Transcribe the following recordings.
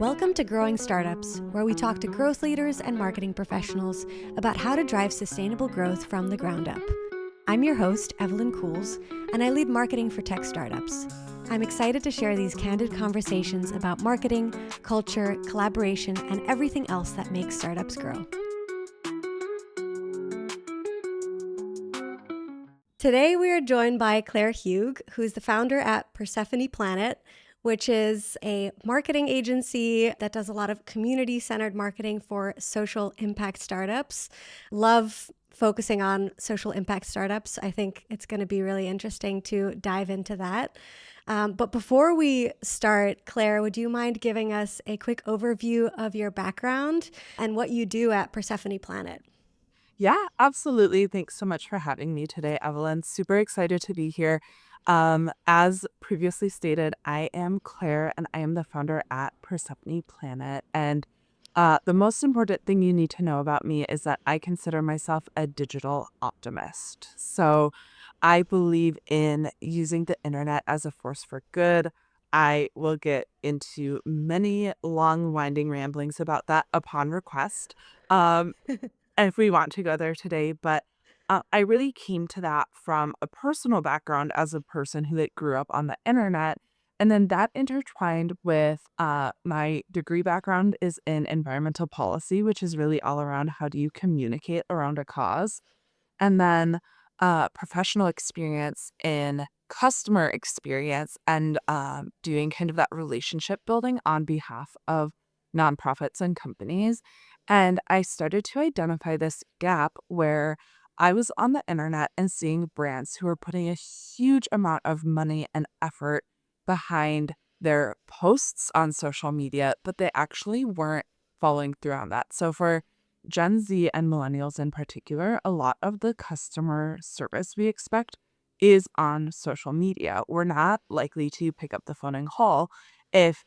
Welcome to Growing Startups, where we talk to growth leaders and marketing professionals about how to drive sustainable growth from the ground up. I'm your host, Evelyn Cools, and I lead marketing for tech startups. I'm excited to share these candid conversations about marketing, culture, collaboration, and everything else that makes startups grow. Today, we are joined by Claire Hueg, who's the founder at Persephone Planet, which is a marketing agency that does a lot of community-centered marketing for social impact startups. Love focusing on social impact startups. I think it's going to be really interesting to dive into that. But before we start, Claire, would you mind giving us a quick overview of your background and what you do at Persephone Planet? Yeah, absolutely. Thanks so much for having me today, Evelyn. Super excited to be here. As previously stated, I am Claire and I am the founder at Persephone Planet. And the most important thing you need to know about me is that I consider myself a digital optimist. So I believe in using the internet as a force for good. I will get into many long, winding ramblings about that upon request. Um, if we want to go there today, but I really came to that from a personal background as a person who grew up on the internet. And then that intertwined with my degree background is in environmental policy, which is really all around how do you communicate around a cause. And then professional experience in customer experience and doing kind of that relationship building on behalf of nonprofits and companies. And I started to identify this gap where I was on the internet and seeing brands who were putting a huge amount of money and effort behind their posts on social media, but they actually weren't following through on that. So for Gen Z and millennials in particular, a lot of the customer service we expect is on social media. We're not likely to pick up the phone and call if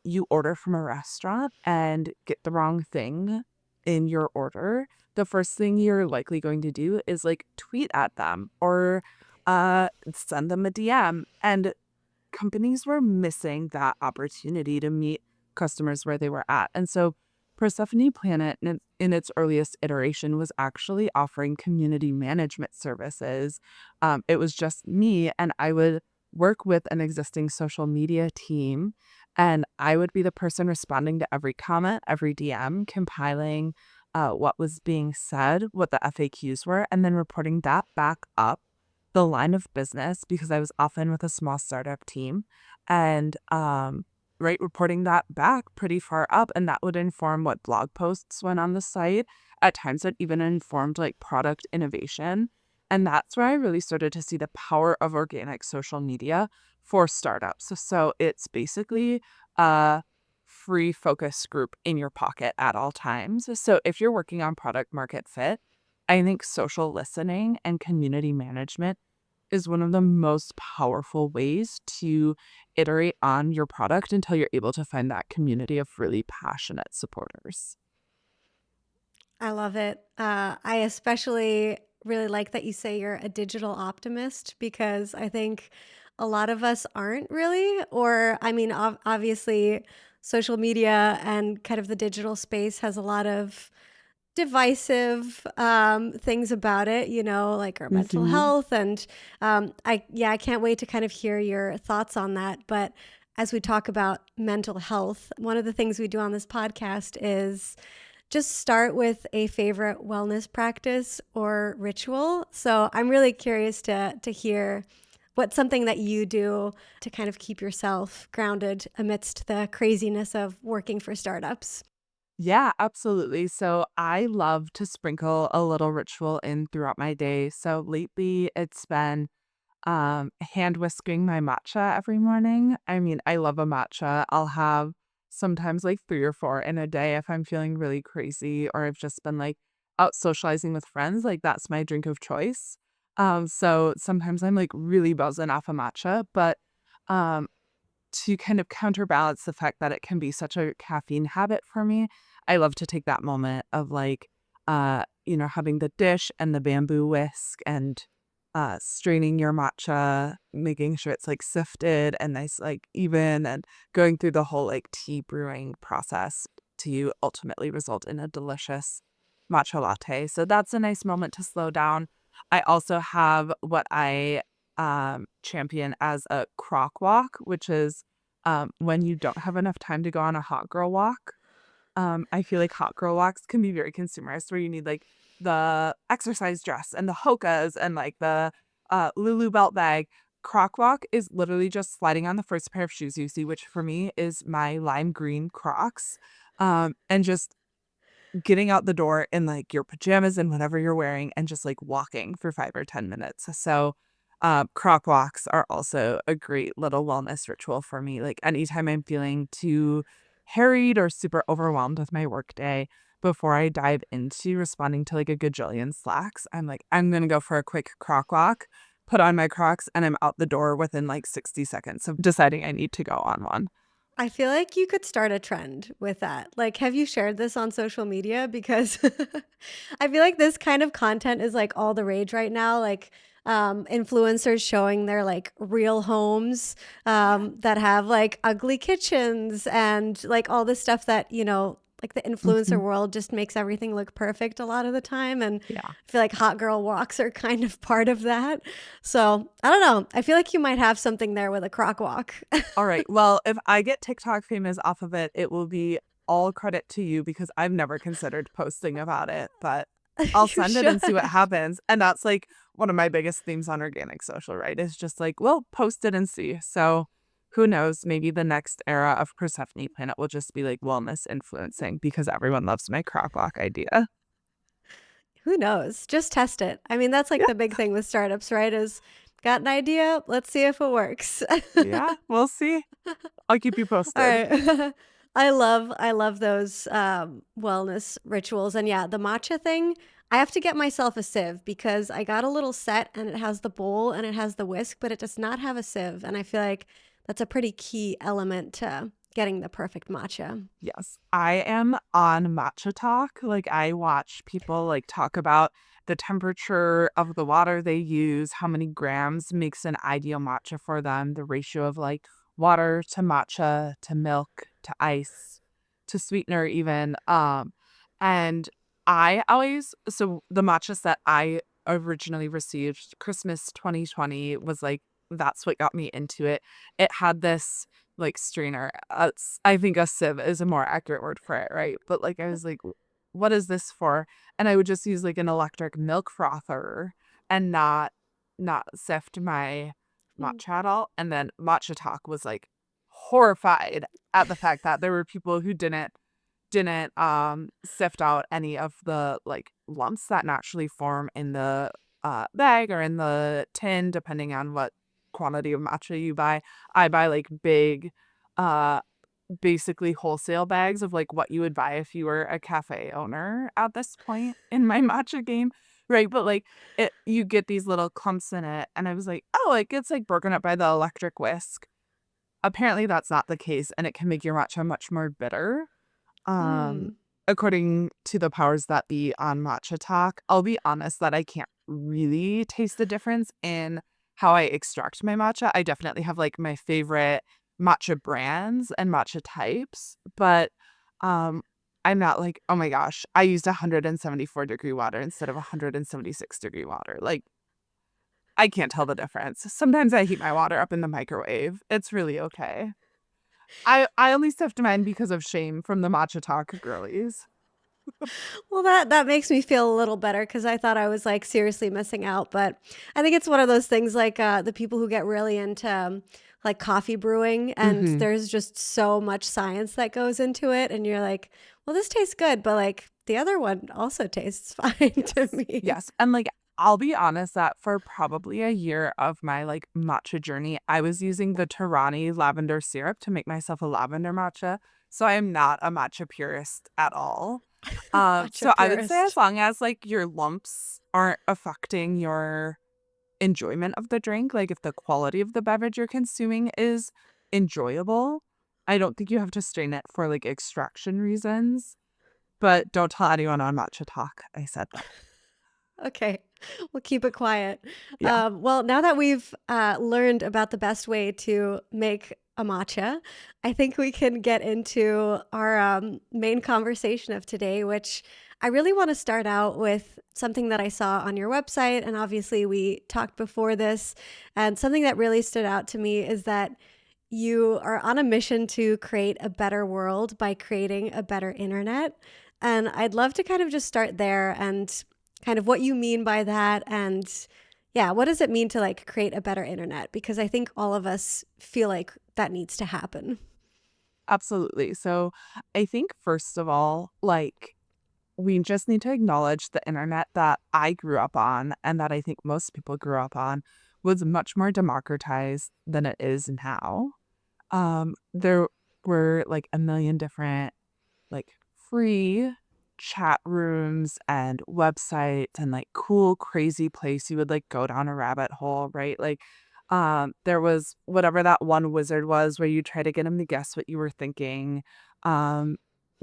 you order from a restaurant and get the wrong thing in your order. The first thing you're likely going to do is tweet at them or send them a DM. And companies were missing that opportunity to meet customers where they were at. And so Persephone Planet in its earliest iteration was actually offering community management services. It was just me, and I would work with an existing social media team, and I would be the person responding to every comment, every DM, compiling what was being said, what the FAQs were, and then reporting that back up the line of business because I was often with a small startup team and reporting that back pretty far up, and that would inform what blog posts went on the site. At times it even informed product innovation. And that's where I really started to see the power of organic social media for startups. So it's basically a free focus group in your pocket at all times. So if you're working on product market fit, I think social listening and community management is one of the most powerful ways to iterate on your product until you're able to find that community of really passionate supporters. I love it. I especially really like that you say you're a digital optimist because I think a lot of us aren't really, or I mean, obviously, social media and kind of the digital space has a lot of divisive things about it, like our mental Mhm. health. And I can't wait to kind of hear your thoughts on that. But as we talk about mental health, one of the things we do on this podcast is just start with a favorite wellness practice or ritual. So I'm really curious to hear what's something that you do to kind of keep yourself grounded amidst the craziness of working for startups. Yeah, absolutely. So I love to sprinkle a little ritual in throughout my day. So lately it's been hand whisking my matcha every morning. I mean, I love a matcha. I'll have sometimes 3 or 4 in a day if I'm feeling really crazy or I've just been out socializing with friends. That's my drink of choice. So sometimes I'm really buzzing off a matcha, but um to kind of counterbalance the fact that it can be such a caffeine habit for me, I love to take that moment of having the dish and the bamboo whisk and straining your matcha, making sure it's like sifted and nice, like even, and going through the whole like tea brewing process to ultimately result in a delicious matcha latte. So that's a nice moment to slow down. I also have what I champion as a croc walk, which is when you don't have enough time to go on a hot girl walk. I feel like hot girl walks can be very consumerist where you need like the exercise dress and the hokas and like the Lulu belt bag. Croc walk is literally just sliding on the first pair of shoes you see, which for me is my lime green Crocs. And just getting out the door in like your pajamas and whatever you're wearing and just like walking for 5 or 10 minutes. So croc walks are also a great little wellness ritual for me. Like anytime I'm feeling too harried or super overwhelmed with my workday, before I dive into responding to like a gajillion slacks, I'm like, I'm going to go for a quick croc walk, put on my Crocs, and I'm out the door within like 60 seconds of deciding I need to go on one. I feel like you could start a trend with that. Like, have you shared this on social media? Because I feel like this kind of content is like all the rage right now. Like, influencers showing their like real homes that have like ugly kitchens and like all this stuff that, like the influencer Mhm. world just makes everything look perfect a lot of the time. And Yeah. I feel like hot girl walks are kind of part of that. So I don't know. I feel like you might have something there with a croc walk. All right. Well, if I get TikTok famous off of it, it will be all credit to you because I've never considered posting about it, but I'll You send it and see what should. happens. And that's like one of my biggest themes on organic social, right? It's just like, well, post it and see. So who knows? Maybe the next era of Persephone Planet will just be like wellness influencing because everyone loves my crock walk idea. Who knows? Just test it. I mean, that's like Yeah. the big thing with startups, right? Is got an idea? Let's see if it works. Yeah. We'll see. I'll keep you All posted. right. I love those wellness rituals. And yeah, the matcha thing, I have to get myself a sieve because I got a little set and it has the bowl and it has the whisk, but it does not have a sieve. And I feel like that's a pretty key element to getting the perfect matcha. Yes, I am on matcha talk. Like I watch people like talk about the temperature of the water they use, how many grams makes an ideal matcha for them, the ratio of like water to matcha to milk to ice to sweetener even. And I always so the matcha set I originally received Christmas 2020 was like that's what got me into it. It had this like strainer. I think a sieve is a more accurate word for it, right? But like I was like, what is this for? And I would just use like an electric milk frother and not sift my Mm. matcha at all. And then Matcha Talk was like horrified at the fact that there were people who didn't sift out any of the like lumps that naturally form in the bag or in the tin depending on what quantity of matcha you buy. I buy like big uh basically wholesale bags of like what you would buy if you were a cafe owner at this point in my matcha game, right? But like it you get these little clumps in it and I was like, "Oh, it gets like broken up by the electric whisk." Apparently that's not the case and it can make your matcha much more bitter. Um, Mm. according to the powers that be on Matcha Talk, I'll be honest that I can't really taste the difference in how I extract my matcha. I definitely have like my favorite matcha brands and matcha types, but um I'm not like, oh my gosh, I used 174-degree water instead of 176-degree water. Like I can't tell the difference. Sometimes I heat my water up in the microwave. It's really okay. I only sift mine because of shame from the Matcha Talk girlies. Well, that makes me feel a little better because I thought I was like seriously missing out. But I think it's one of those things like the people who get really into like coffee brewing, and Mhm. there's just so much science that goes into it, and you're like, well, this tastes good, but like the other one also tastes fine to Yes. me. Yes, and, like, I'll be honest that for probably a year of my, like, matcha journey, I was using the Tarani lavender syrup to make myself a lavender matcha, so I am not a matcha purist at all. Matcha So I would say as purist. long as, like, your lumps aren't affecting your enjoyment of the drink, like, if the quality of the beverage you're consuming is enjoyable, I don't think you have to strain it for, like, extraction reasons, but don't tell anyone on Matcha Talk I said that. Okay. We'll keep it quiet. Yeah. Well, now that we've learned about the best way to make a matcha, I think we can get into our main conversation of today, which I really want to start out with something that I saw on your website. And obviously, we talked before this. And something that really stood out to me is that you are on a mission to create a better world by creating a better internet. And I'd love to kind of just start there and kind of what you mean by that. And yeah, what does it mean to like create a better internet? Because I think all of us feel like that needs to happen. Absolutely. So I think first of all, like we just need to acknowledge the internet that I grew up on and that I think most people grew up on was much more democratized than it is now. There were like a million different like free chat rooms and websites and like cool crazy place you would like go down a rabbit hole, right? Like there was whatever that one wizard was where you try to get him to guess what you were thinking. Um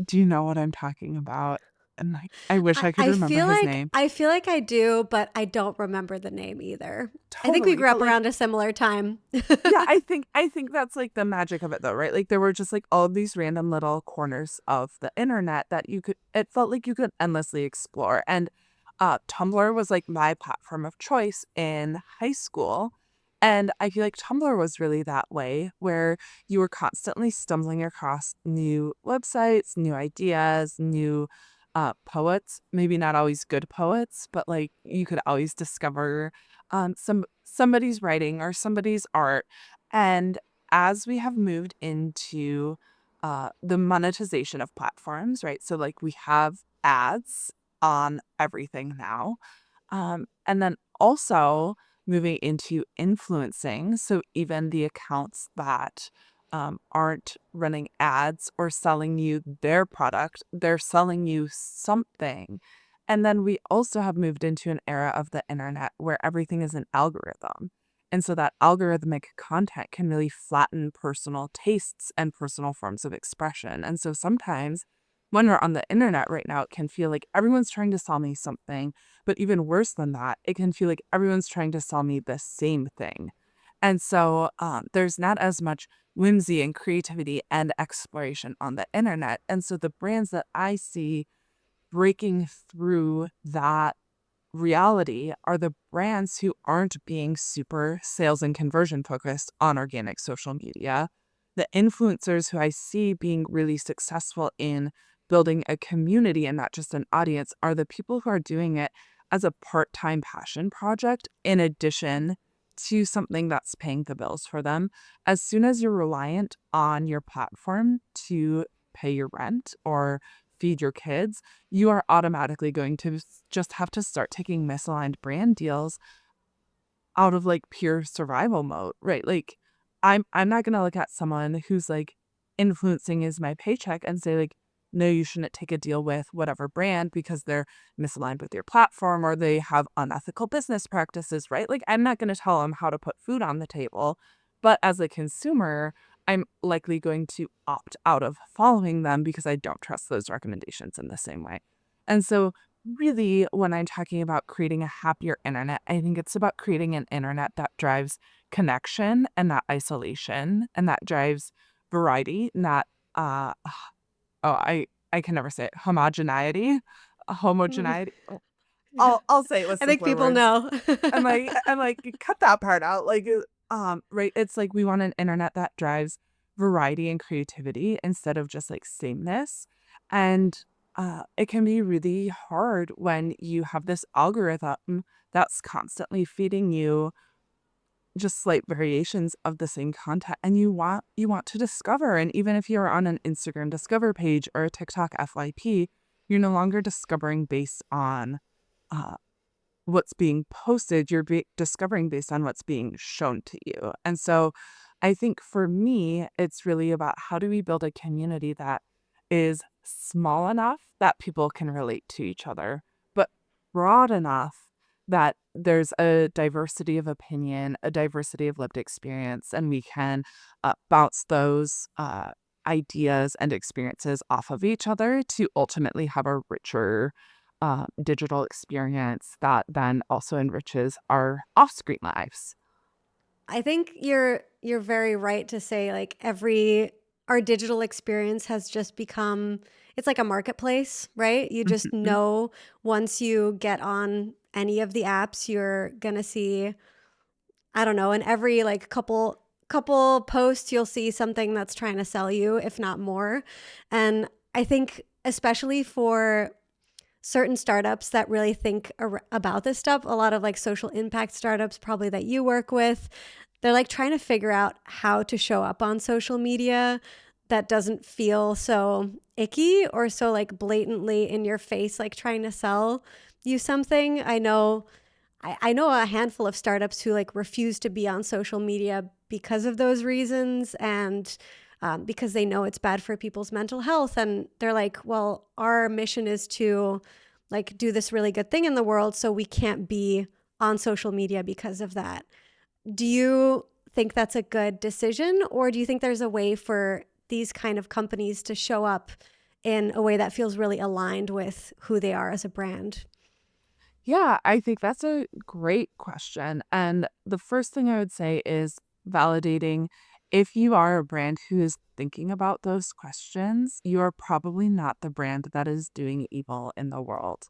do you know what I'm talking about? And like I wish I, I could I remember feel his like name. I feel like I do, but I don't remember the name either. I think we Totally. grew But up like around a similar time. yeah, I think that's, like, the magic of it, though, right? Like, there were just, like, all of these random little corners of the internet that you could it felt like you could endlessly explore, and, Tumblr was, like, my platform of choice in high school, and I feel like Tumblr was really that way, where you were constantly stumbling across new websites, new ideas, new, poets, maybe not always good poets, but, like, you could always discover somebody's writing or somebody's art. And as we have moved into the monetization of platforms, right? So like we have ads on everything now. And then also moving into influencing. So even the accounts that aren't running ads or selling you their product, they're selling you something. And then we also have moved into an era of the internet where everything is an algorithm. And so that algorithmic content can really flatten personal tastes and personal forms of expression. And so sometimes when we're on the internet right now, it can feel like everyone's trying to sell me something. But even worse than that, it can feel like everyone's trying to sell me the same thing. And so there's not as much whimsy and creativity and exploration on the internet. And so the brands that I see breaking through that reality are the brands who aren't being super sales and conversion focused on organic social media. The influencers who I see being really successful in building a community and not just an audience are the people who are doing it as a part time passion project in addition to something that's paying the bills for them. As soon as you're reliant on your platform to pay your rent or feed your kids, you are automatically going to just have to start taking misaligned brand deals out of like pure survival mode, right? Like I'm not gonna look at someone who's like influencing is my paycheck and say like, no, you shouldn't take a deal with whatever brand because they're misaligned with your platform or they have unethical business practices, right? Like I'm not gonna tell them how to put food on the table. But as a consumer, I'm likely going to opt out of following them because I don't trust those recommendations in the same way. And so really, when I'm talking about creating a happier internet, I think it's about creating an internet that drives connection and not isolation, and that drives variety, not I can never say it, homogeneity. Oh, I'll say it with I think simpler people words. know. I'm like, cut that part out. Like, right? It's like we want an internet that drives variety and creativity instead of just like sameness. And it can be really hard when you have this algorithm that's constantly feeding you just slight variations of the same content and you want to discover. And even if you're on an Instagram discover page or a TikTok FYP, you're no longer discovering based on uh, what's being posted, you're discovering based on what's being shown to you. And so I think for me, it's really about how do we build a community that is small enough that people can relate to each other, but broad enough that there's a diversity of opinion, a diversity of lived experience, and we can bounce those ideas and experiences off of each other to ultimately have a richer digital experience that then also enriches our off-screen lives. I think you're very right to say like every our digital experience has just become it's like a marketplace, right? You just Mhm. know once you get on any of the apps, you're gonna see, I don't know, in every like couple posts you'll see something that's trying to sell you, if not more. And I think especially for certain startups that really think about this stuff, a lot of like social impact startups probably that you work with, they're like trying to figure out how to show up on social media that doesn't feel so icky or so like blatantly in your face, like trying to sell you something. I know a handful of startups who like refuse to be on social media because of those reasons and because they know it's bad for people's mental health. And they're like, well, our mission is to like do this really good thing in the world. So we can't be on social media because of that. Do you think that's a good decision? Or do you think there's a way for these kind of companies to show up in a way that feels really aligned with who they are as a brand? Yeah, I think that's a great question. And the first thing I would say is validating if you are a brand who is thinking about those questions, you are probably not the brand that is doing evil in the world.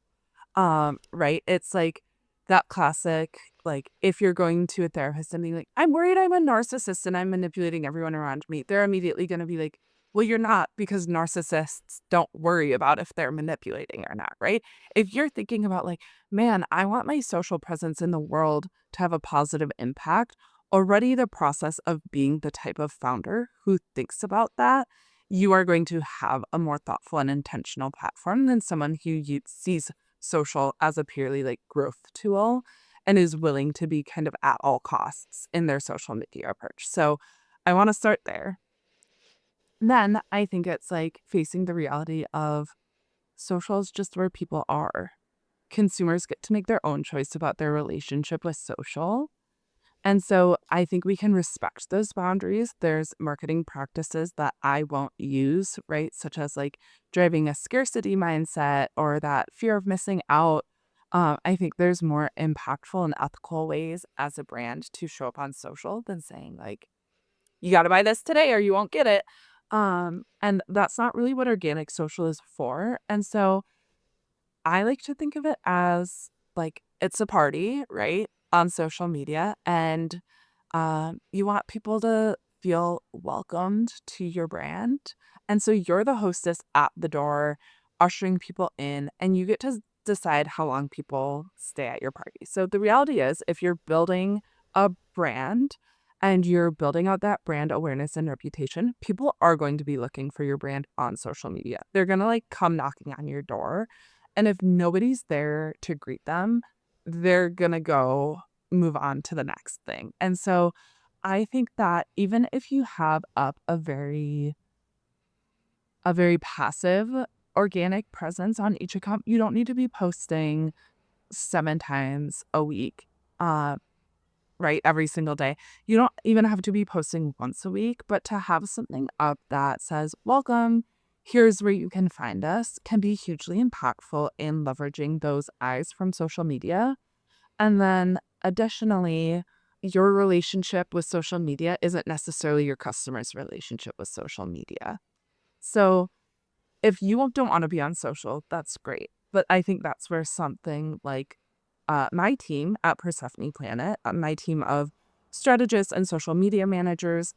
Right? It's like that classic, like if you're going to a therapist and being like, I'm worried I'm a narcissist and I'm manipulating everyone around me, they're immediately going to be like, well, you're not, because narcissists don't worry about if they're manipulating or not, right? If you're thinking about like, man, I want my social presence in the world to have a positive impact, already the process of being the type of founder who thinks about that, you are going to have a more thoughtful and intentional platform than someone who sees social as a purely like growth tool and is willing to be kind of at all costs in their social media approach. So I want to start there. Then I think it's like facing the reality of social is just where people are. Consumers get to make their own choice about their relationship with social. And so I think we can respect those boundaries. There's marketing practices that I won't use, right? Such as like driving a scarcity mindset or that fear of missing out. I think there's more impactful and ethical ways as a brand to show up on social than saying like, you got to buy this today or you won't get it. And that's not really what organic social is for. And so I like to think of it as like it's a party, right? On social media. And you want people to feel welcomed to your brand. And so you're the hostess at the door, ushering people in, and you get to decide how long people stay at your party. So the reality is, if you're building a brand and you're building out that brand awareness and reputation, people are going to be looking for your brand on social media. They're going to like come knocking on your door. And if nobody's there to greet them, they're going to go move on to the next thing. And so I think that even if you have up a very passive organic presence on each account, you don't need to be posting 7 times a week. Right, every single day. You don't even have to be posting once a week, but to have something up that says, welcome, here's where you can find us, can be hugely impactful in leveraging those eyes from social media. And then additionally, your relationship with social media isn't necessarily your customer's relationship with social media. So if you don't want to be on social, that's great. But I think that's where something like my team at Persephone Planet, my team of strategists and social media managers,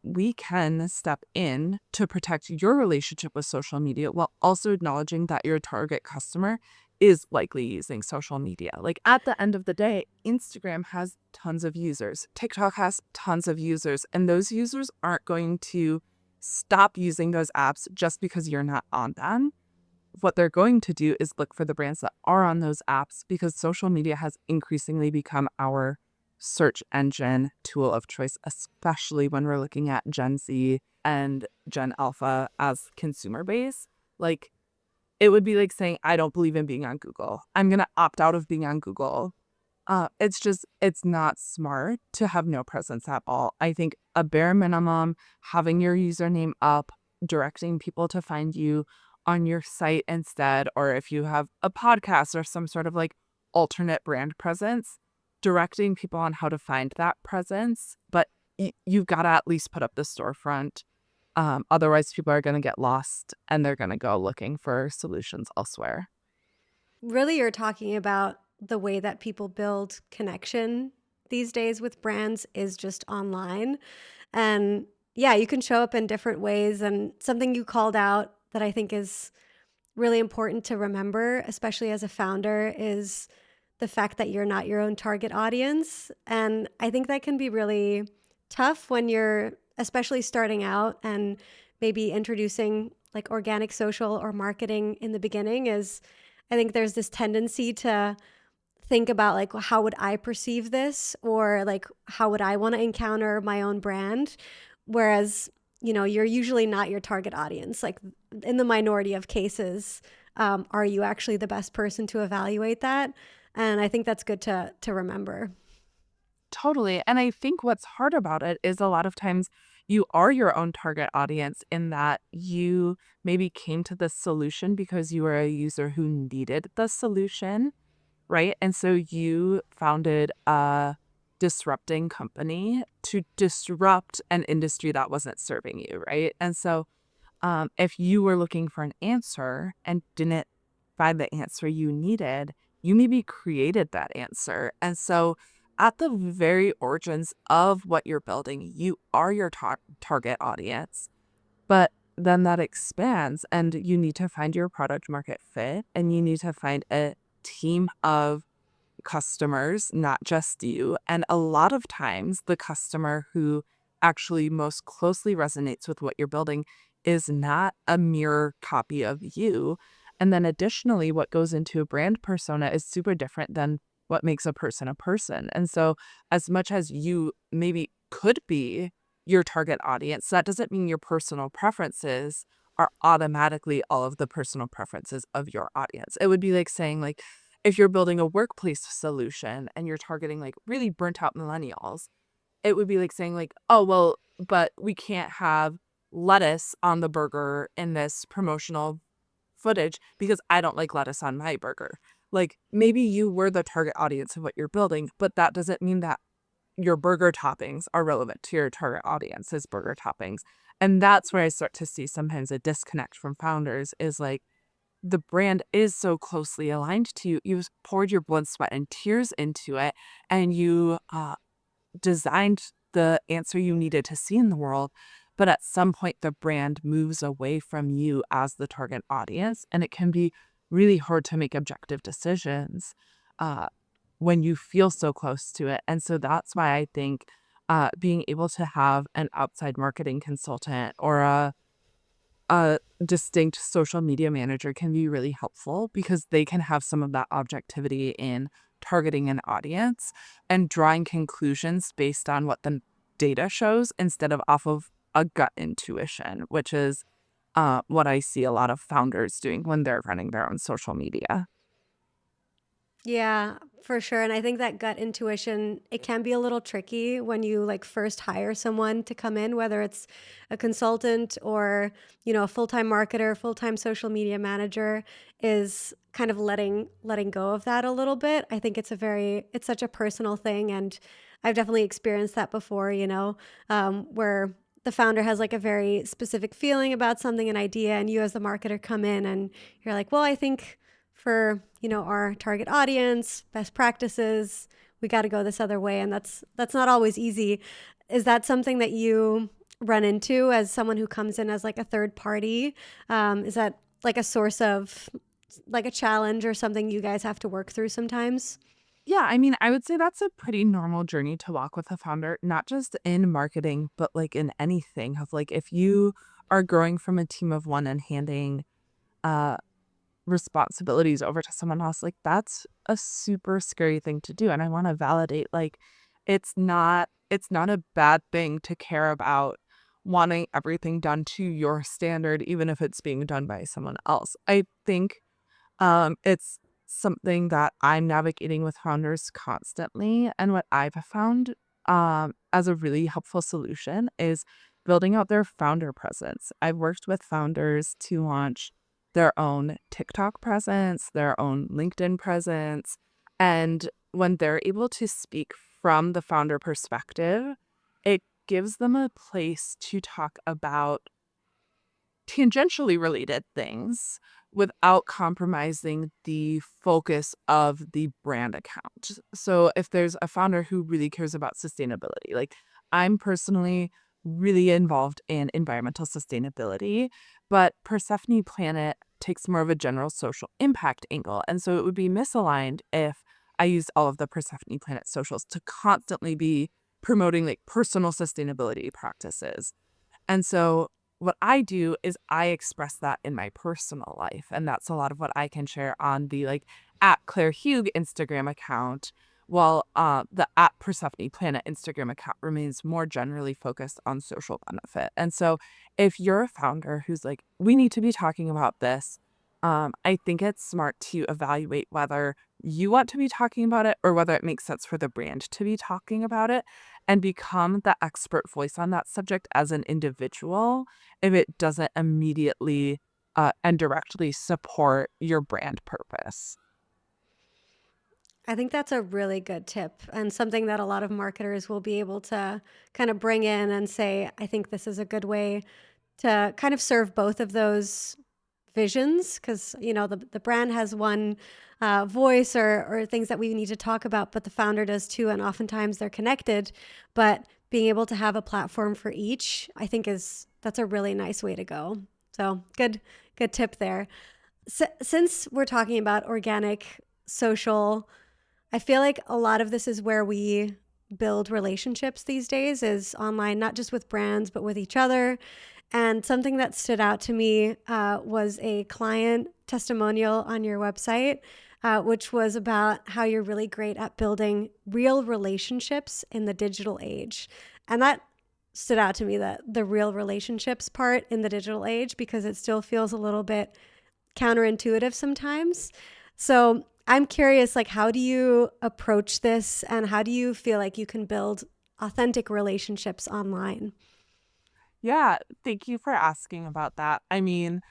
we can step in to protect your relationship with social media while also acknowledging that your target customer is likely using social media. Like at the end of the day, Instagram has tons of users, TikTok has tons of users, and those users aren't going to stop using those apps just because you're not on them. What they're going to do is look for the brands that are on those apps because social media has increasingly become our search engine tool of choice, especially when we're looking at Gen Z and Gen Alpha as consumer base. Like, it would be like saying, I don't believe in being on Google. I'm going to opt out of being on Google. It's not smart to have no presence at all. I think a bare minimum, having your username up, directing people to find you on your site instead, or if you have a podcast or some sort of like alternate brand presence, directing people on how to find that presence. But you've got to at least put up the storefront. Otherwise, people are going to get lost and they're going to go looking for solutions elsewhere. Really, you're talking about the way that people build connection these days with brands is just online. And yeah, you can show up in different ways. And something you called out that I think is really important to remember, especially as a founder, is the fact that you're not your own target audience. And I think that can be really tough when you're especially starting out and maybe introducing like organic social or marketing in the beginning. Is I think there's this tendency to think about like, well, how would I perceive this, or like how would I want to encounter my own brand, whereas you're usually not your target audience. Like in the minority of cases, are you actually the best person to evaluate that? And I think that's good to remember. Totally. And I think what's hard about it is a lot of times you are your own target audience in that you maybe came to this solution because you were a user who needed the solution, right? And so you founded a disrupting company to disrupt an industry that wasn't serving you, right? And so if you were looking for an answer and didn't find the answer you needed, you maybe created that answer. And so, at the very origins of what you're building, you are your target audience. But then that expands, and you need to find your product market fit, and you need to find a team of customers, not just you. And a lot of times, the customer who actually most closely resonates with what you're building is not a mirror copy of you. And then additionally, what goes into a brand persona is super different than what makes a person a person. And so, as much as you maybe could be your target audience, that doesn't mean your personal preferences are automatically all of the personal preferences of your audience. It would be like saying, like, if you're building a workplace solution and you're targeting like really burnt out millennials, it would be like saying like, oh, well, but we can't have lettuce on the burger in this promotional footage because I don't like lettuce on my burger. Like maybe you were the target audience of what you're building, but that doesn't mean that your burger toppings are relevant to your target audience's burger toppings. And that's where I start to see sometimes a disconnect from founders is like, the brand is so closely aligned to you. You've poured your blood, sweat, and tears into it, and you designed the answer you needed to see in the world. But at some point, the brand moves away from you as the target audience, and it can be really hard to make objective decisions uh, when you feel so close to it. And so that's why I think being able to have an outside marketing consultant or a distinct social media manager can be really helpful because they can have some of that objectivity in targeting an audience and drawing conclusions based on what the data shows instead of off of a gut intuition, which is what I see a lot of founders doing when they're running their own social media. Yeah, for sure. And I think that gut intuition, it can be a little tricky when you like first hire someone to come in, whether it's a consultant or, a full-time marketer, full-time social media manager, is kind of letting go of that a little bit. I think it's such a personal thing. And I've definitely experienced that before, where the founder has like a very specific feeling about something, an idea, and you as the marketer come in and you're like, well, I think for our target audience, best practices, we got to go this other way, and that's not always easy. Is that something that you run into as someone who comes in as like a third party? Is that like a source of like a challenge or something you guys have to work through sometimes? Yeah, I mean, I would say that's a pretty normal journey to walk with a founder, not just in marketing, but like in anything of like if you are growing from a team of one and handing uh responsibilities over to someone else, like that's a super scary thing to do. And I want to validate like it's not a bad thing to care about wanting everything done to your standard, even if it's being done by someone else. I think it's something that I'm navigating with founders constantly. And what I've found as a really helpful solution is building out their founder presence. I've worked with founders to launch their own TikTok presence, their own LinkedIn presence. And when they're able to speak from the founder perspective, it gives them a place to talk about tangentially related things without compromising the focus of the brand account. So if there's a founder who really cares about sustainability, like I'm personally really involved in environmental sustainability, but Persephone Planet takes more of a general social impact angle. And so it would be misaligned if I used all of the Persephone Planet socials to constantly be promoting like personal sustainability practices. And so what I do is I express that in my personal life. And that's a lot of what I can share on the like at Claire Hueg Instagram account, while the at Persephone Planet Instagram account remains more generally focused on social benefit. And so if you're a founder who's like, we need to be talking about this, I think it's smart to evaluate whether you want to be talking about it or whether it makes sense for the brand to be talking about it and become the expert voice on that subject as an individual if it doesn't immediately and directly support your brand purpose. I think that's a really good tip and something that a lot of marketers will be able to kind of bring in and say, I think this is a good way to kind of serve both of those visions because, you know, the brand has one voice or things that we need to talk about, but the founder does too. And oftentimes they're connected, but being able to have a platform for each, I think that's a really nice way to go. So good tip there. Since we're talking about organic social, I feel like a lot of this is where we build relationships these days is online, not just with brands, but with each other. And something that stood out to me was a client testimonial on your website, which was about how you're really great at building real relationships in the digital age. And that stood out to me, that the real relationships part in the digital age, because it still feels a little bit counterintuitive sometimes. So I'm curious, like, how do you approach this and how do you feel like you can build authentic relationships online? Yeah, thank you for asking about that. I mean,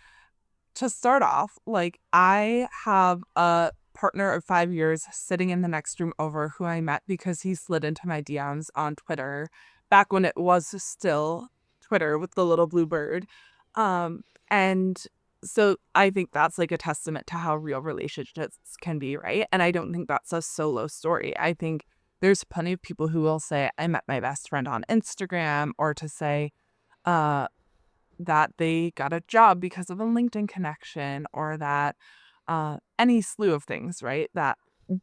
to start off, like I have a partner of 5 years sitting in the next room over who I met because he slid into my DMs on Twitter back when it was still Twitter with the little blue bird. Um, and so I think that's like a testament to how real relationships can be, right? And I don't think that's a solo story. I think there's plenty of people who will say, I met my best friend on Instagram, or to say, uh, that they got a job because of a LinkedIn connection, or that any slew of things, right? That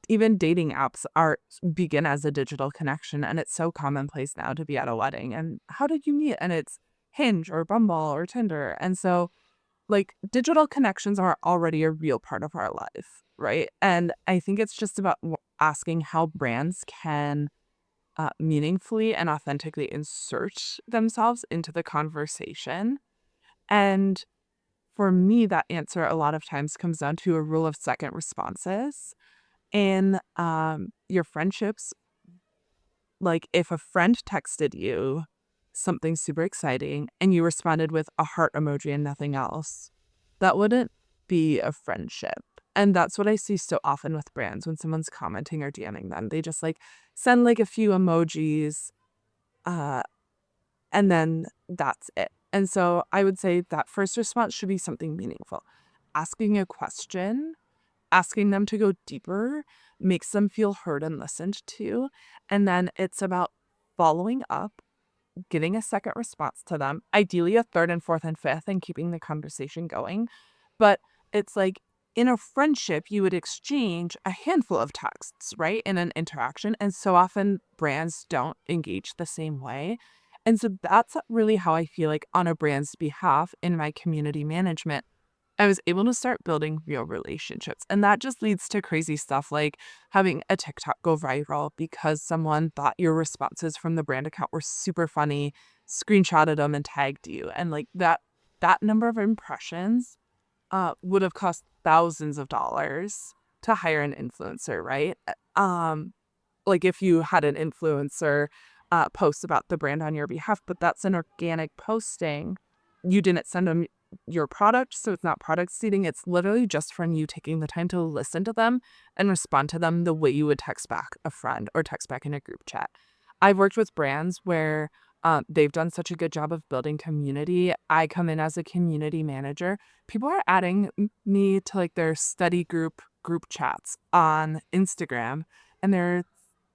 even dating apps are begin as a digital connection, and it's so commonplace now to be at a wedding. And how did you meet? And it's Hinge or Bumble or Tinder. And so like digital connections are already a real part of our life, right? And I think it's just about asking how brands can meaningfully and authentically insert themselves into the conversation. And for me, that answer a lot of times comes down to a rule of second responses. In your friendships, like if a friend texted you something super exciting and you responded with a heart emoji and nothing else, that wouldn't be a friendship. And that's what I see so often with brands when someone's commenting or DMing them. They just like send like a few emojis, uh, and then that's it. And so I would say that first response should be something meaningful. Asking a question, asking them to go deeper makes them feel heard and listened to. And then it's about following up, getting a second response to them, ideally a third and fourth and fifth, and keeping the conversation going. But it's like in a friendship, you would exchange a handful of texts, right? In an interaction. And so often brands don't engage the same way. And so that's really how I feel like on a brand's behalf in my community management, I was able to start building real relationships. And that just leads to crazy stuff like having a TikTok go viral because someone thought your responses from the brand account were super funny, screenshotted them and tagged you. And like that number of impressions would have cost thousands of dollars to hire an influencer, right? Like if you had an influencer post about the brand on your behalf, but that's an organic posting. You didn't send them your product. So it's not product seeding. It's literally just from you taking the time to listen to them and respond to them the way you would text back a friend or text back in a group chat. I've worked with brands where they've done such a good job of building community. I come in as a community manager. People are adding me to like their study group chats on Instagram, and they're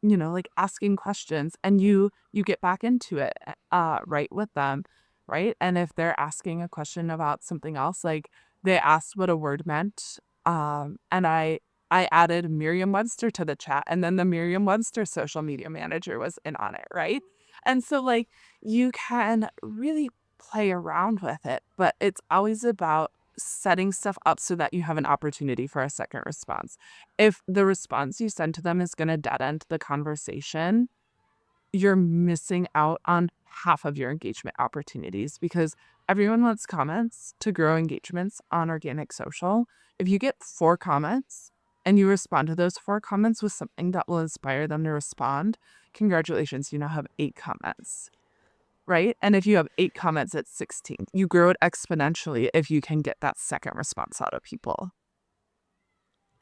like asking questions, and you get back into it right with them, right? And if they're asking a question about something else, like they asked what a word meant, and I added Merriam-Webster to the chat, and then the Merriam-Webster social media manager was in on it, right? And so like you can really play around with it, but it's always about setting stuff up so that you have an opportunity for a second response. If the response you send to them is going to dead end the conversation, you're missing out on half of your engagement opportunities, because everyone wants comments to grow engagements on organic social. If you get 4 comments and you respond to those 4 comments with something that will inspire them to respond, congratulations, you now have 8 comments, right? And if you have 8 comments at 16, you grow it exponentially if you can get that second response out of people.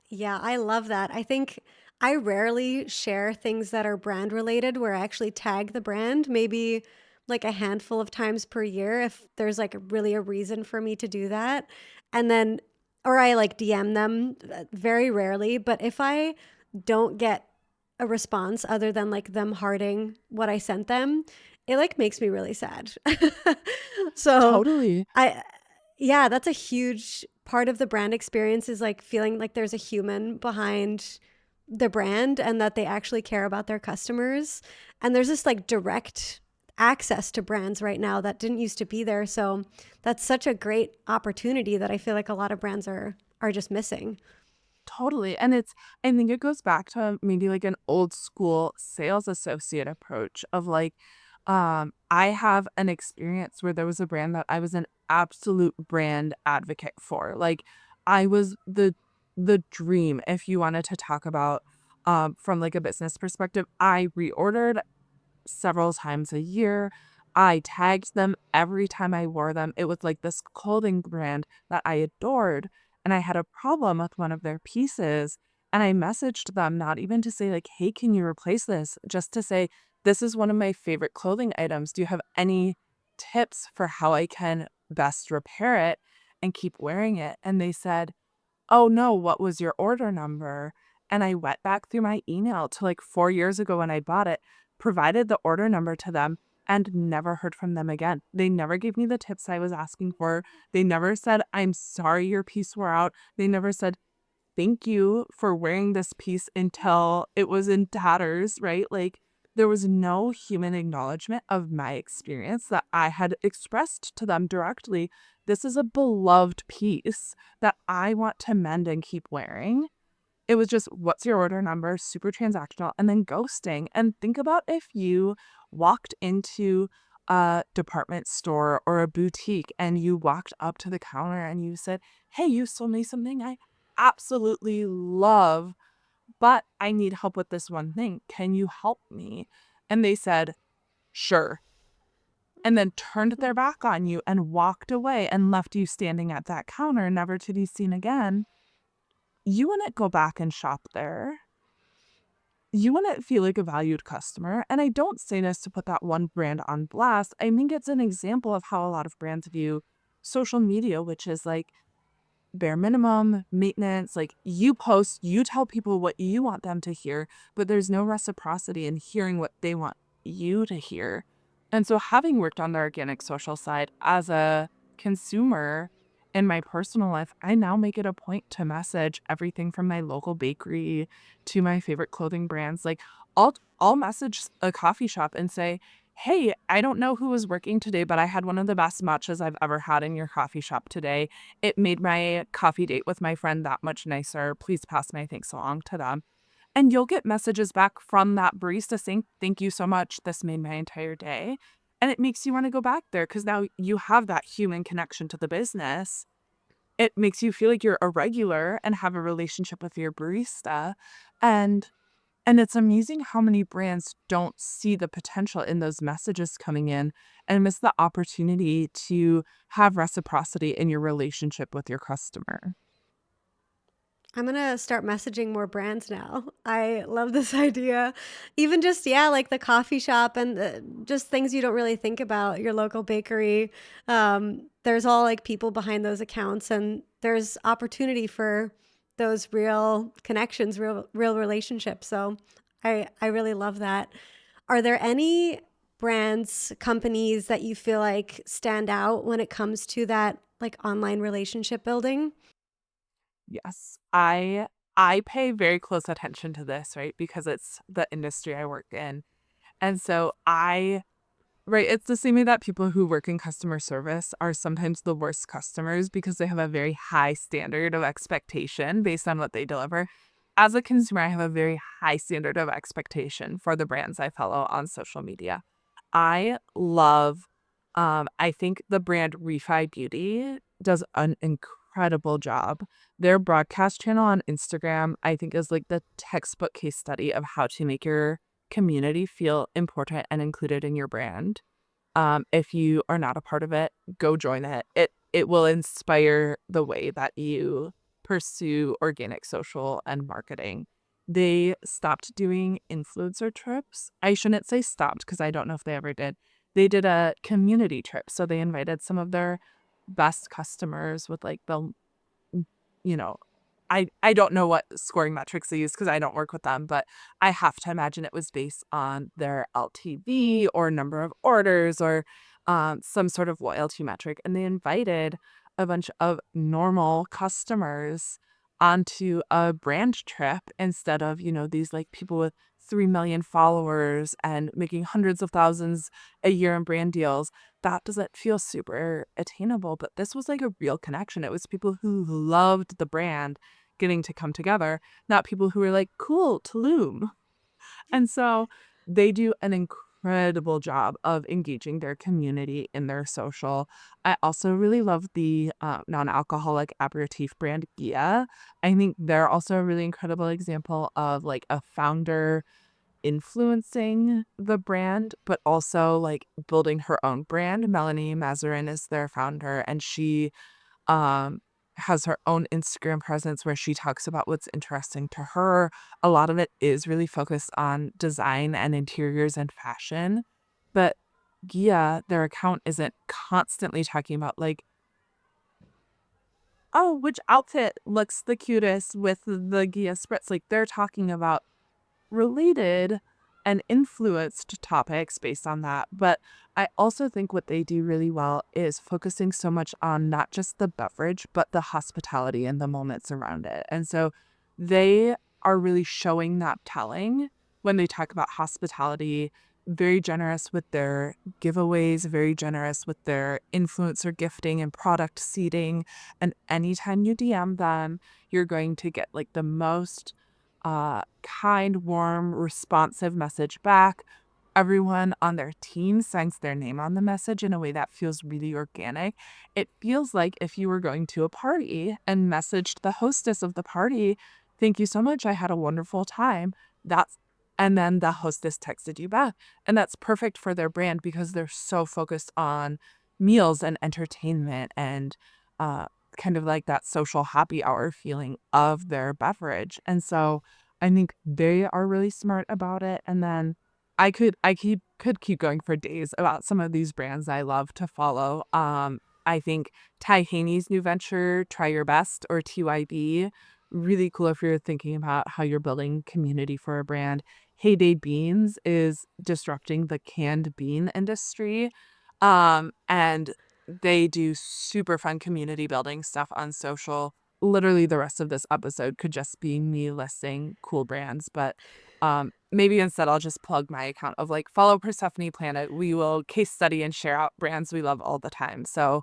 Yeah, I love that. I think I rarely share things that are brand related where I actually tag the brand, maybe like a handful of times per year if there's like really a reason for me to do that. And then, or I like DM them very rarely. But if I don't get a response other than like them hearting what I sent them, it like makes me really sad. So Totally. I, yeah, that's a huge part of the brand experience is like feeling like there's a human behind the brand and that they actually care about their customers. And there's this like direct access to brands right now that didn't used to be there. So that's such a great opportunity that I feel like a lot of brands are just missing. Totally. And I think it goes back to maybe like an old school sales associate approach of like, I have an experience where there was a brand that I was an absolute brand advocate for. Like I was the dream, if you wanted to talk about from like a business perspective. I reordered several times a year. I tagged them every time I wore them. It was like this clothing brand that I adored. And I had a problem with one of their pieces. And I messaged them, not even to say, like, hey, can you replace this? Just to say, this is one of my favorite clothing items. Do you have any tips for how I can best repair it and keep wearing it? And they said, oh no, what was your order number? And I went back through my email to like 4 years ago when I bought it, provided the order number to them, and never heard from them again. They never gave me the tips I was asking for. They never said, I'm sorry your piece wore out. They never said, thank you for wearing this piece until it was in tatters, right? Like there was no human acknowledgement of my experience that I had expressed to them directly. This is a beloved piece that I want to mend and keep wearing. It was just, what's your order number? Super transactional, and then ghosting. And think about if you walked into a department store or a boutique and you walked up to the counter and you said, hey, you sold me something I absolutely love, but I need help with this one thing. Can you help me? And they said, sure. And then turned their back on you and walked away and left you standing at that counter, never to be seen again. You wouldn't go back and shop there. You wouldn't feel like a valued customer. And I don't say this to put that one brand on blast. I think it's an example of how a lot of brands view social media, which is like bare minimum maintenance. Like you post, you tell people what you want them to hear, but there's no reciprocity in hearing what they want you to hear. And so having worked on the organic social side as a consumer in my personal life, I now make it a point to message everything from my local bakery to my favorite clothing brands. Like I'll message a coffee shop and say, hey, I don't know who was working today, but I had one of the best matchas I've ever had in your coffee shop today. It made my coffee date with my friend that much nicer. Please pass my thanks along to them. And you'll get messages back from that barista saying, thank you so much. This made my entire day. And it makes you want to go back there because now you have that human connection to the business. It makes you feel like you're a regular and have a relationship with your barista. And And it's amazing how many brands don't see the potential in those messages coming in and miss the opportunity to have reciprocity in your relationship with your customer. I'm gonna start messaging more brands now. I love this idea. Even just, yeah, like the coffee shop and just things you don't really think about, your local bakery. There's all like people behind those accounts, and there's opportunity for those real connections, real relationships. So I really love that. Are there any brands, companies that you feel like stand out when it comes to that like online relationship building? Yes. I pay very close attention to this, right? Because it's the industry I work in. And so I right, it's the same way that people who work in customer service are sometimes the worst customers because they have a very high standard of expectation based on what they deliver. As a consumer, I have a very high standard of expectation for the brands I follow on social media. I love, I think the brand Refi Beauty does an incredible job. Their broadcast channel on Instagram, I think, is like the textbook case study of how to make your community feel important and included in your brand. If you are not a part of it, go join it. It will inspire the way that you pursue organic social and marketing. They stopped doing influencer trips. I shouldn't say stopped because I don't know if they ever did. They did a community trip. So they invited some of their best customers with like the you know, I don't know what scoring metrics they use because I don't work with them, but I have to imagine it was based on their LTV or number of orders or some sort of loyalty metric. And they invited a bunch of normal customers onto a brand trip instead of, these like people with 3 million followers and making hundreds of thousands a year in brand deals. That doesn't feel super attainable, but this was like a real connection. It was people who loved the brand getting to come together, not people who were like, cool, Tulum. And so they do an incredible job of engaging their community in their social. I also really love the non-alcoholic aperitif brand Gia. I think they're also a really incredible example of like a founder influencing the brand, but also like building her own brand. Melanie Mazarin is their founder, and she um, has her own Instagram presence where she talks about what's interesting to her. A lot of it is really focused on design and interiors and fashion. But Gia, their account isn't constantly talking about like, oh, which outfit looks the cutest with the Gia spritz. Like they're talking about related and influenced topics based on that. But I also think what they do really well is focusing so much on not just the beverage, but the hospitality and the moments around it. And so they are really showing that telling when they talk about hospitality, very generous with their giveaways, very generous with their influencer gifting and product seeding. And anytime you DM them, you're going to get like the most kind, warm, responsive message back. Everyone on their team signs their name on the message in a way that feels really organic. It feels like if you were going to a party and messaged the hostess of the party, "Thank you so much. I had a wonderful time." That's and then the hostess texted you back. And that's perfect for their brand because they're so focused on meals and entertainment and uh kind of like that social happy hour feeling of their beverage. And so I think they are really smart about it. And then I could keep going for days about some of these brands I love to follow. I think Ty Haney's new venture, Try Your Best or TYB, really cool if you're thinking about how you're building community for a brand. Heyday Beans is disrupting the canned bean industry. And they do super fun community building stuff on social. Literally the rest of this episode could just be me listing cool brands, but maybe instead I'll just plug my account of like follow Persephone Planet. We will case study and share out brands we love all the time. So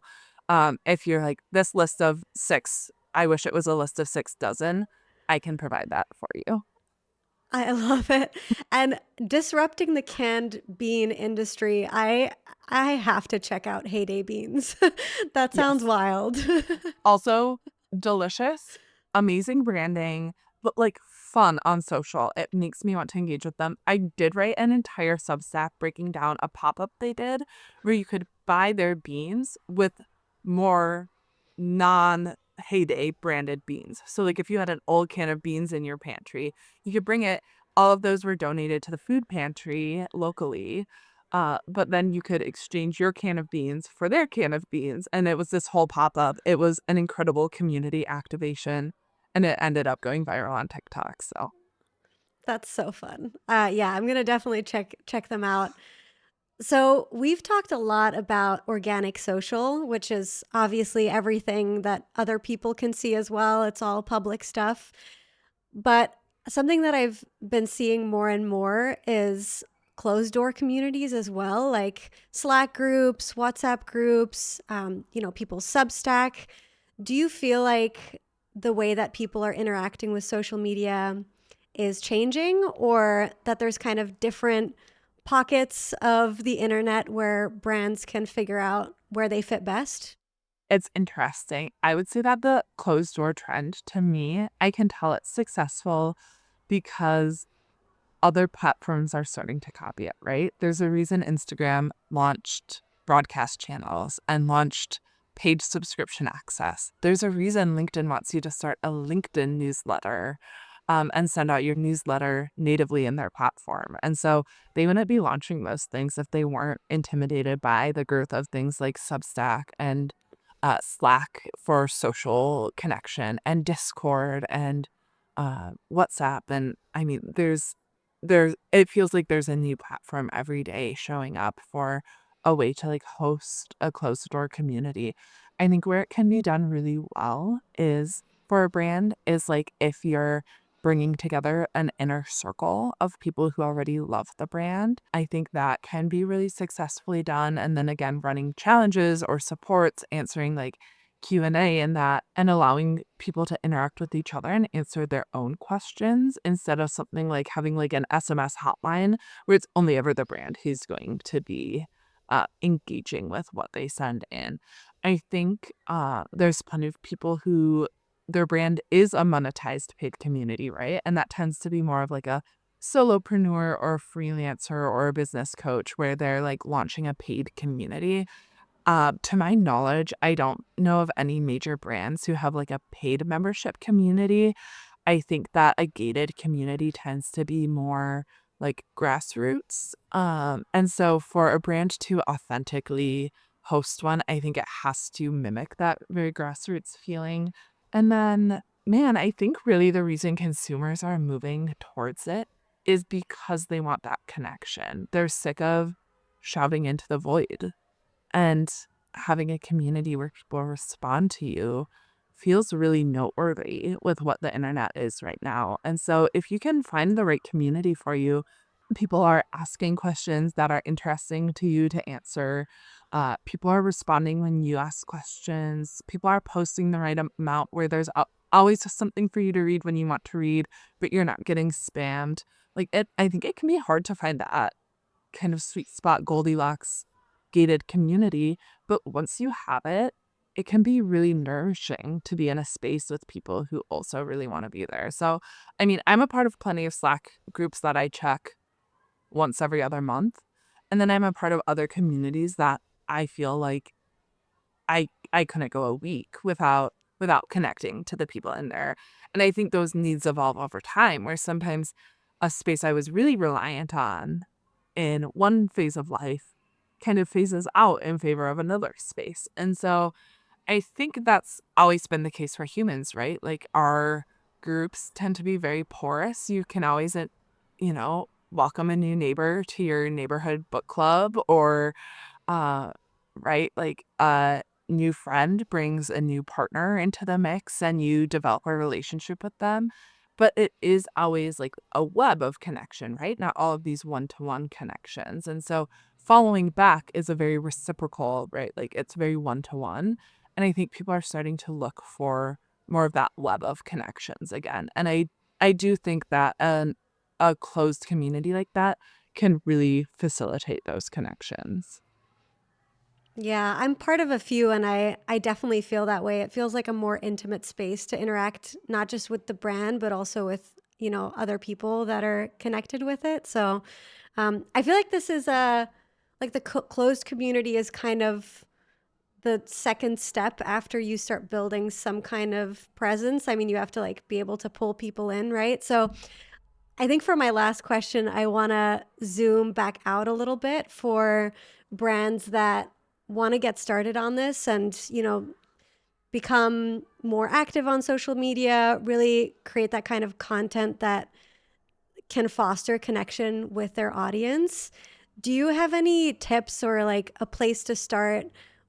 if you're like this list of 6, I wish it was a list of 6 dozen, I can provide that for you. I love it. And disrupting the canned bean industry, I have to check out Heyday Beans. That sounds Yes. wild. Also delicious, amazing branding, but like fun on social. It makes me want to engage with them. I did write an entire Substack breaking down a pop-up they did where you could buy their beans with more non-heyday branded beans. So like if you had an old can of beans in your pantry, you could bring it. All of those were donated to the food pantry locally. But then you could exchange your can of beans for their can of beans. And it was this whole pop-up. It was an incredible community activation. And it ended up going viral on TikTok. So That's so fun. Yeah, I'm gonna definitely check them out. So we've talked a lot about organic social, which is obviously everything that other people can see as well. It's all public stuff. But something that I've been seeing more and more is closed door communities as well, like Slack groups, WhatsApp groups, people's Substack. Do you feel like the way that people are interacting with social media is changing, or that there's kind of different pockets of the internet where brands can figure out where they fit best? it's interesting. I would say that the closed door trend to me, I can tell it's successful because other platforms are starting to copy it, right? There's a reason Instagram launched broadcast channels and launched paid subscription access. There's a reason LinkedIn wants you to start a LinkedIn newsletter and send out your newsletter natively in their platform. And so they wouldn't be launching those things if they weren't intimidated by the growth of things like Substack and Slack for social connection and Discord and WhatsApp. And I mean, it feels like there's a new platform every day showing up for a way to like host a closed door community. I think where it can be done really well is for a brand is like if you're bringing together an inner circle of people who already love the brand. I think that can be really successfully done. And then again, running challenges or supports, answering like Q&A and that, and allowing people to interact with each other and answer their own questions instead of something like having like an SMS hotline where it's only ever the brand who's going to be engaging with what they send in. I think there's plenty of people who their brand is a monetized paid community, right? And that tends to be more of like a solopreneur or a freelancer or a business coach where they're like launching a paid community. To my knowledge, I don't know of any major brands who have like a paid membership community. I think that a gated community tends to be more like grassroots. And so for a brand to authentically host one, I think it has to mimic that very grassroots feeling. And then, man, I think really the reason consumers are moving towards it is because they want that connection. They're sick of shouting into the void. And having a community where people respond to you feels really noteworthy with what the internet is right now. And so if you can find the right community for you, people are asking questions that are interesting to you to answer. People are responding when you ask questions. People are posting the right amount where there's always something for you to read when you want to read, but you're not getting spammed. Like it, I think it can be hard to find that kind of sweet spot Goldilocks gated community, but once you have it, it can be really nourishing to be in a space with people who also really want to be there. So, I mean, I'm a part of plenty of Slack groups that I check once every other month, and then I'm a part of other communities that I feel like I couldn't go a week without connecting to the people in there. And I think those needs evolve over time where sometimes a space I was really reliant on in one phase of life kind of phases out in favor of another space. And so I think that's always been the case for humans, right? Like our groups tend to be very porous. You can always, welcome a new neighbor to your neighborhood book club or uh, right? Like a new friend brings a new partner into the mix and you develop a relationship with them. But it is always like a web of connection, right? Not all of these one-to-one connections. And so following back is a very reciprocal, right? Like it's very one-to-one. And I think people are starting to look for more of that web of connections again. And I do think that a closed community like that can really facilitate those connections. Yeah, I'm part of a few, and I definitely feel that way. It feels like a more intimate space to interact, not just with the brand, but also with other people that are connected with it. So I feel like this is like the closed community is kind of the second step after you start building some kind of presence. I mean, you have to like be able to pull people in, right? So I think for my last question, I want to zoom back out a little bit for brands that want to get started on this and, become more active on social media, really create that kind of content that can foster connection with their audience. Do you have any tips or like a place to start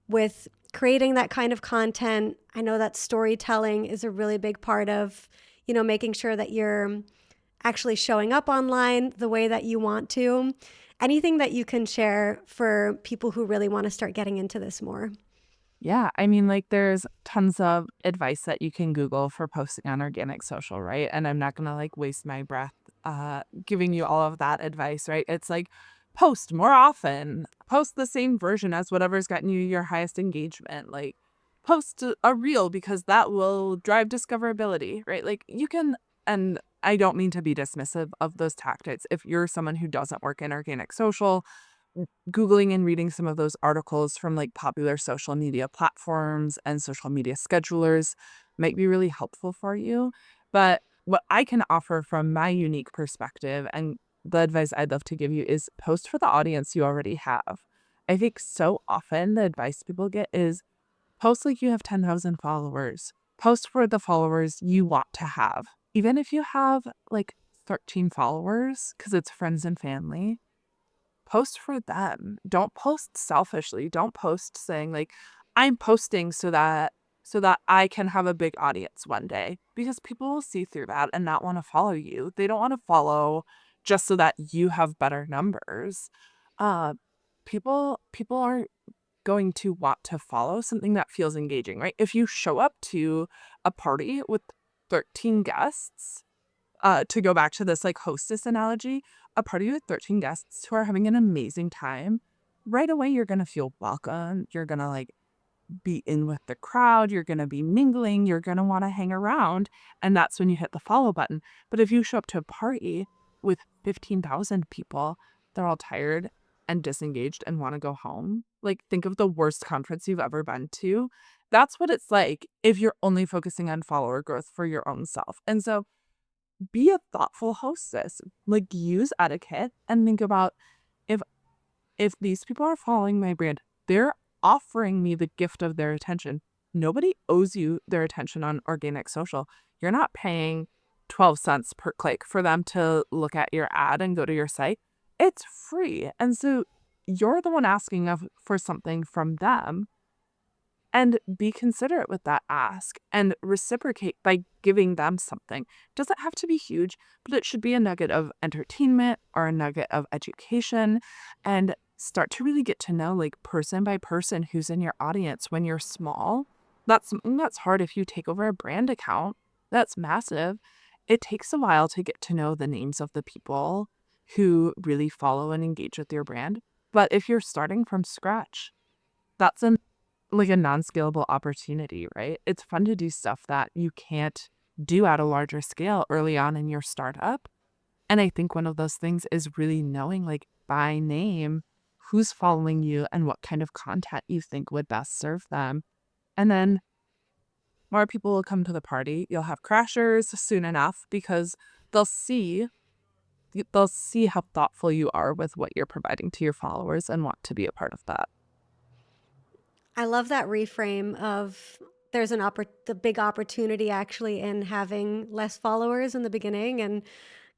with creating that kind of content? I know that storytelling is a really big part of, making sure that you're actually showing up online the way that you want to. Anything that you can share for people who really want to start getting into this more? Yeah, I mean, like, there's tons of advice that you can Google for posting on organic social, right? And I'm not gonna like waste my breath giving you all of that advice, right? It's like post more often, post the same version as whatever's gotten you your highest engagement. Like post a reel because that will drive discoverability, right? Like you can, and I don't mean to be dismissive of those tactics. If you're someone who doesn't work in organic social, Googling and reading some of those articles from like popular social media platforms and social media schedulers might be really helpful for you. But what I can offer from my unique perspective and the advice I'd love to give you is post for the audience you already have. I think so often the advice people get is post like you have 10,000 followers. Post for the followers you want to have. Even if you have like 13 followers, because it's friends and family, post for them. Don't post selfishly. Don't post saying like I'm posting so that I can have a big audience one day, because people will see through that and not want to follow you. They don't want to follow just so that you have better numbers. Uh people aren't going to want to follow something that feels engaging, right? If you show up to a party with 13 guests, to go back to this like hostess analogy, a party with 13 guests who are having an amazing time, right away you're gonna feel welcome. You're gonna like be in with the crowd, you're gonna be mingling, you're gonna want to hang around, and that's when you hit the follow button. But if you show up to a party with 15,000 people, they're all tired and disengaged and want to go home. Like think of the worst conference you've ever been to. That's what it's like if you're only focusing on follower growth for your own self. And so be a thoughtful hostess. Like use etiquette and think about if these people are following my brand, they're offering me the gift of their attention. Nobody owes you their attention on organic social. You're not paying 12 cents per click for them to look at your ad and go to your site. It's free. And so you're the one asking for something from them, and be considerate with that ask and reciprocate by giving them something. Doesn't have to be huge, but it should be a nugget of entertainment or a nugget of education, and start to really get to know like person by person who's in your audience when you're small. That's something that's hard if you take over a brand account. That's massive. It takes a while to get to know the names of the people who really follow and engage with your brand. But if you're starting from scratch, that's like a non-scalable opportunity, right? It's fun to do stuff that you can't do at a larger scale early on in your startup. And I think one of those things is really knowing like by name who's following you and what kind of content you think would best serve them. And then more people will come to the party. You'll have crashers soon enough because they'll see they'll see how thoughtful you are with what you're providing to your followers and want to be a part of that. I love that reframe of there's the big opportunity actually in having less followers in the beginning and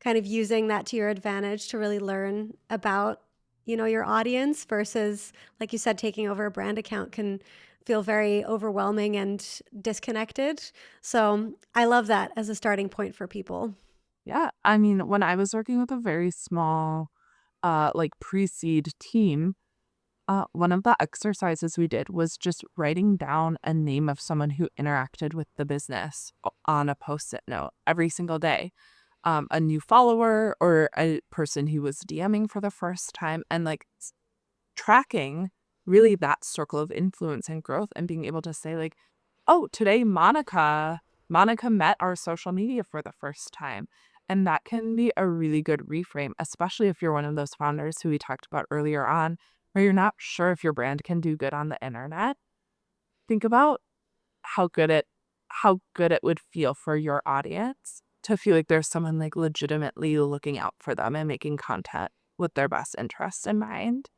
kind of using that to your advantage to really learn about, your audience versus, like you said, taking over a brand account can feel very overwhelming and disconnected. So I love that as a starting point for people. Yeah, I mean, when I was working with a very small like pre-seed team, one of the exercises we did was just writing down a name of someone who interacted with the business on a post-it note every single day. A new follower or a person who was DMing for the first time, and like tracking really that circle of influence and growth, and being able to say like, oh, today Monica met our social media for the first time. And that can be a really good reframe, especially if you're one of those founders who we talked about earlier on, where you're not sure if your brand can do good on the internet. Think about how good it how good it would feel for your audience to feel like there's someone like legitimately looking out for them and making content with their best interests in mind.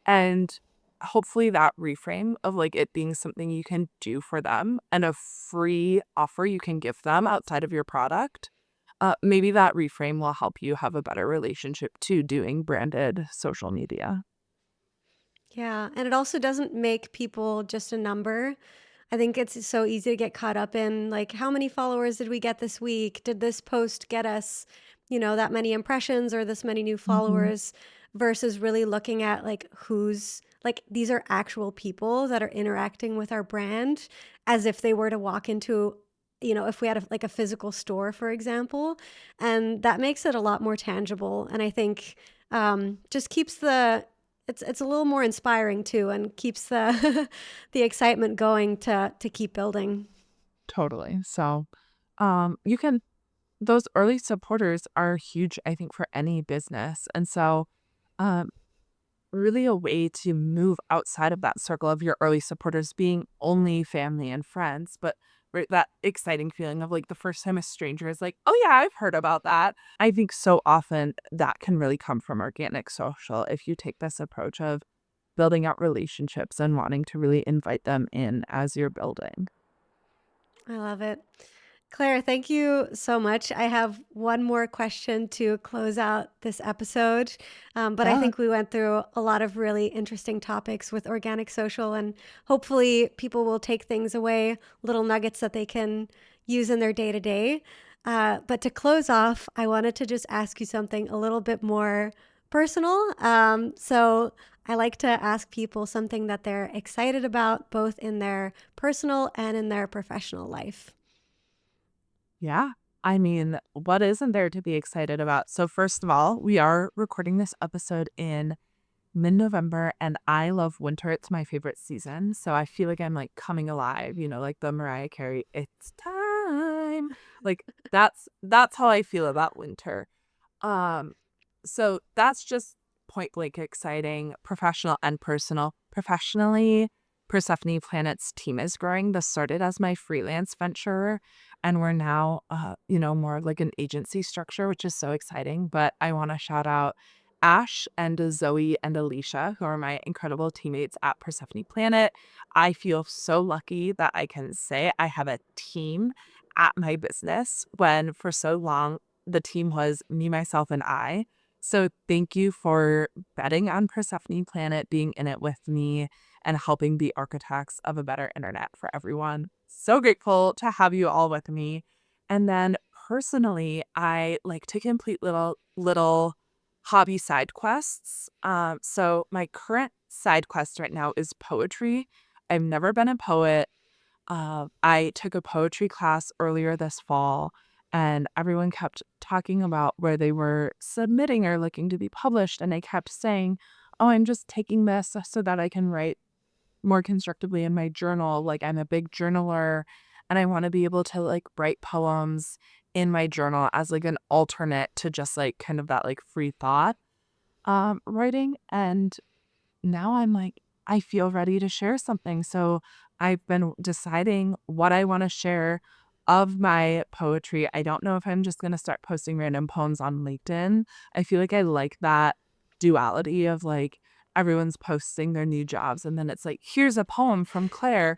And hopefully that reframe of like it being something you can do for them and a free offer you can give them outside of your product, maybe that reframe will help you have a better relationship to doing branded social media. Yeah, and it also doesn't make people just a number. I think it's so easy to get caught up in like how many followers did we get this week? Did this post get us, that many impressions or this many new Mhm. followers versus really looking at like who's like these are actual people that are interacting with our brand as if they were to walk into if we had like a physical store, for example, and that makes it a lot more tangible. And I think just keeps it's a little more inspiring too, and keeps the the excitement going to keep building. Totally. So, you can those early supporters are huge, I think, for any business. And so, um, really a way to move outside of that circle of your early supporters being only family and friends, but that exciting feeling of like the first time a stranger is like, oh, yeah, I've heard about that. I think so often that can really come from organic social if you take this approach of building out relationships and wanting to really invite them in as you're building. I love it. Claire, thank you so much. I have one more question to close out this episode, but I Yeah. think we went through a lot of really interesting topics with organic social, and hopefully, people will take things away, little nuggets that they can use in their day to day. But to close off, I wanted to just ask you something a little bit more personal. So I like to ask people something that they're excited about, both in their personal and in their professional life. Yeah. I mean, what isn't there to be excited about? So, first of all, we are recording this episode in mid-November, and I love winter. It's my favorite season. So, I feel like I'm like coming alive, like the Mariah Carey, it's time. Like that's how I feel about winter. Um, so that's just point blank exciting, professional and personal. Professionally, Persephone Planet's team is growing. This started as my freelance venture, and we're now, more like an agency structure, which is so exciting. But I want to shout out Ash and Zoe and Alicia, who are my incredible teammates at Persephone Planet. I feel so lucky that I can say I have a team at my business when for so long the team was me, myself, and I. So thank you for betting on Persephone Planet, being in it with me, and helping be architects of a better internet for everyone. So grateful to have you all with me. And then personally, I like to complete little hobby side quests. So my current side quest right now is poetry. I've never been a poet. I took a poetry class earlier this fall, and everyone kept talking about where they were submitting or looking to be published. And I kept saying, oh, I'm just taking this so that I can write more constructively in my journal. Like, I'm a big journaler, and I want to be able to like write poems in my journal as like an alternate to just like kind of that like free thought writing. And now I'm like, I feel ready to share something. So I've been deciding what I want to share of my poetry. I don't know if I'm just going to start posting random poems on LinkedIn. I feel like I like that duality of like everyone's posting their new jobs and then it's like, here's a poem from Claire.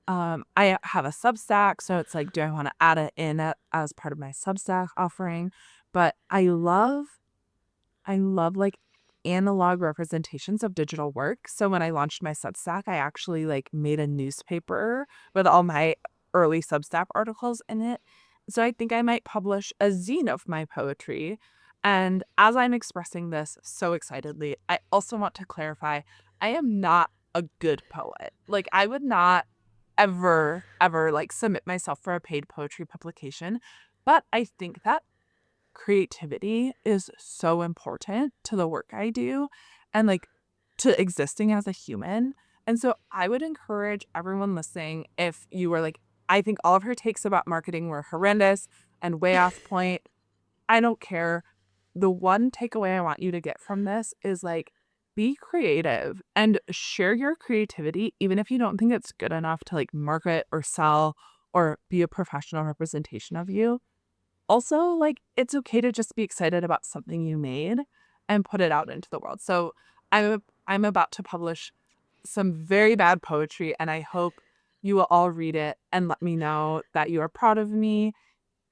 I have a Substack, so it's like, do I want to add it in as part of my Substack offering? But I love like analog representations of digital work. So when I launched my Substack, I actually like made a newspaper with all my early Substack articles in it. So I think I might publish a zine of my poetry. And as I'm expressing this so excitedly, I also want to clarify I am not a good poet. Like I would not ever like submit myself for a paid poetry publication. But I think that creativity is so important to the work I do and like to existing as a human. And so I would encourage everyone listening if you were like, I think all of her takes about marketing were horrendous and way off point. I don't care. The one takeaway I want you to get from this is like, be creative and share your creativity, even if you don't think it's good enough to like market or sell or be a professional representation of you. Also, like, it's okay to just be excited about something you made and put it out into the world. So I'm about to publish some very bad poetry, and I hope you will all read it and let me know that you are proud of me,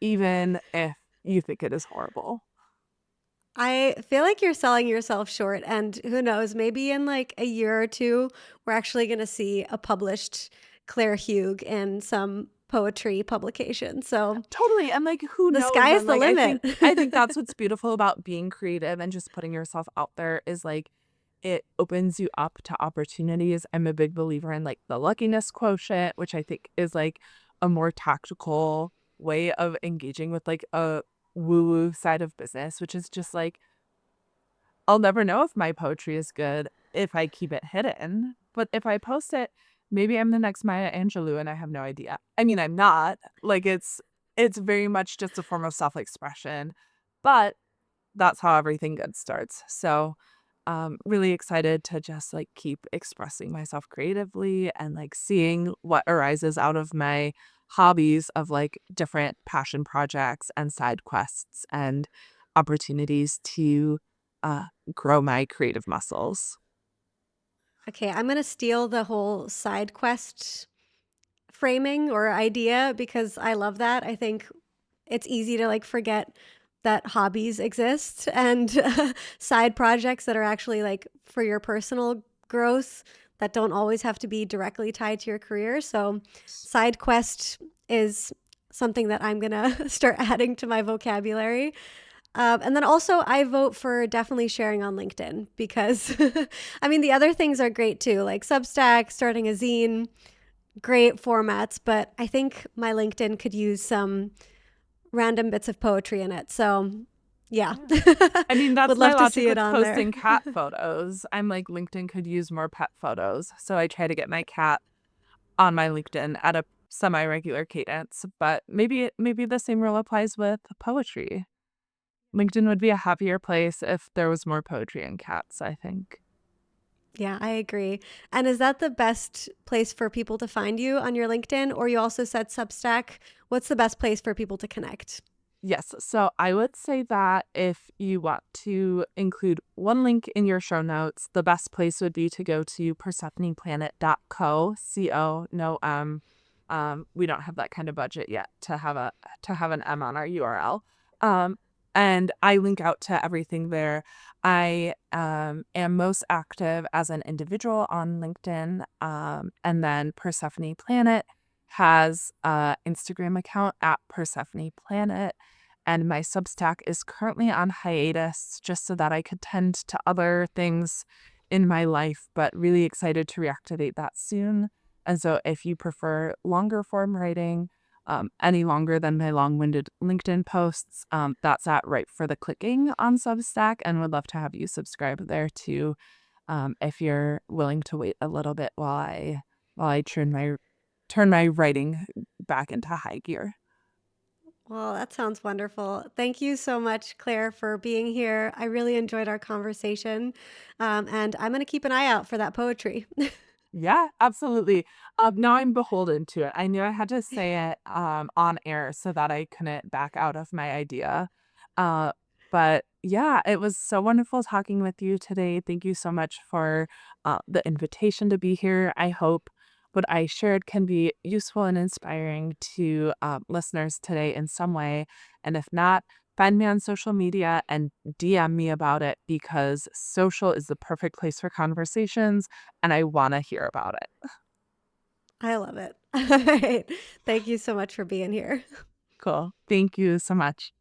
even if you think it is horrible. I feel like you're selling yourself short, and who knows, maybe in like a year or two, we're actually going to see a published Claire Hueg in some poetry publication. So Totally. And like, who the knows? sky is And the like, limit. I think that's what's beautiful about being creative and just putting yourself out there is like, it opens you up to opportunities. I'm a big believer in like the luckiness quotient, which I think is like a more tactical way of engaging with like a woo woo side of business, which is just like, I'll never know if my poetry is good if I keep it hidden. But if I post it, maybe I'm the next Maya Angelou and I have no idea. I mean, I'm not. Like it's very much just a form of self-expression. But that's how everything good starts. So really excited to just like keep expressing myself creatively and like seeing what arises out of my hobbies of like different passion projects and side quests and opportunities to uh, grow my creative muscles. Okay, I'm going to steal the whole side quest framing or idea because I love that. I think it's easy to like forget that hobbies exist and side projects that are actually like for your personal growth that don't always have to be directly tied to your career. So, side quest is something that I'm going to start adding to my vocabulary. And then also, I vote for definitely sharing on LinkedIn because I mean, the other things are great too, like Substack, starting a zine, great formats, but I think my LinkedIn could use some random bits of poetry in it. So, yeah, Yeah. I mean, would that's my love to logic see it with on there. posting cat photos. I'm like, LinkedIn could use more pet photos. So I try to get my cat on my LinkedIn at a semi-regular cadence. But maybe the same rule applies with poetry. LinkedIn would be a happier place if there was more poetry and cats, I think. Yeah, I agree. And is that the best place for people to find you on your LinkedIn? Or you also said Substack. What's the best place for people to connect? Yes. So I would say that if you want to include one link in your show notes, the best place would be to go to persephoneplanet.co, C-O, no M. We don't have that kind of budget yet to have an M on our URL. Um, and I link out to everything there. I am most active as an individual on LinkedIn. And then Persephone Planet has an Instagram account at Persephone Planet. And my Substack is currently on hiatus just so that I could tend to other things in my life, but really excited to reactivate that soon. And so if you prefer longer form writing, any longer than my long-winded LinkedIn posts, that's at Right for the Clicking on Substack, and would love to have you subscribe there too, if you're willing to wait a little bit while I turn my writing back into high gear. Well, that sounds wonderful. Thank you so much, Claire, for being here. I really enjoyed our conversation. And I'm going to keep an eye out for that poetry. Yeah, absolutely. Now I'm beholden to it. I knew I had to say it on air so that I couldn't back out of my idea. Uh, but yeah, it was so wonderful talking with you today. Thank you so much for the invitation to be here. I hope what I shared can be useful and inspiring to listeners today in some way. And if not, find me on social media and DM me about it because social is the perfect place for conversations and I want to hear about it. I love it. All right. Thank you so much for being here. Cool. Thank you so much.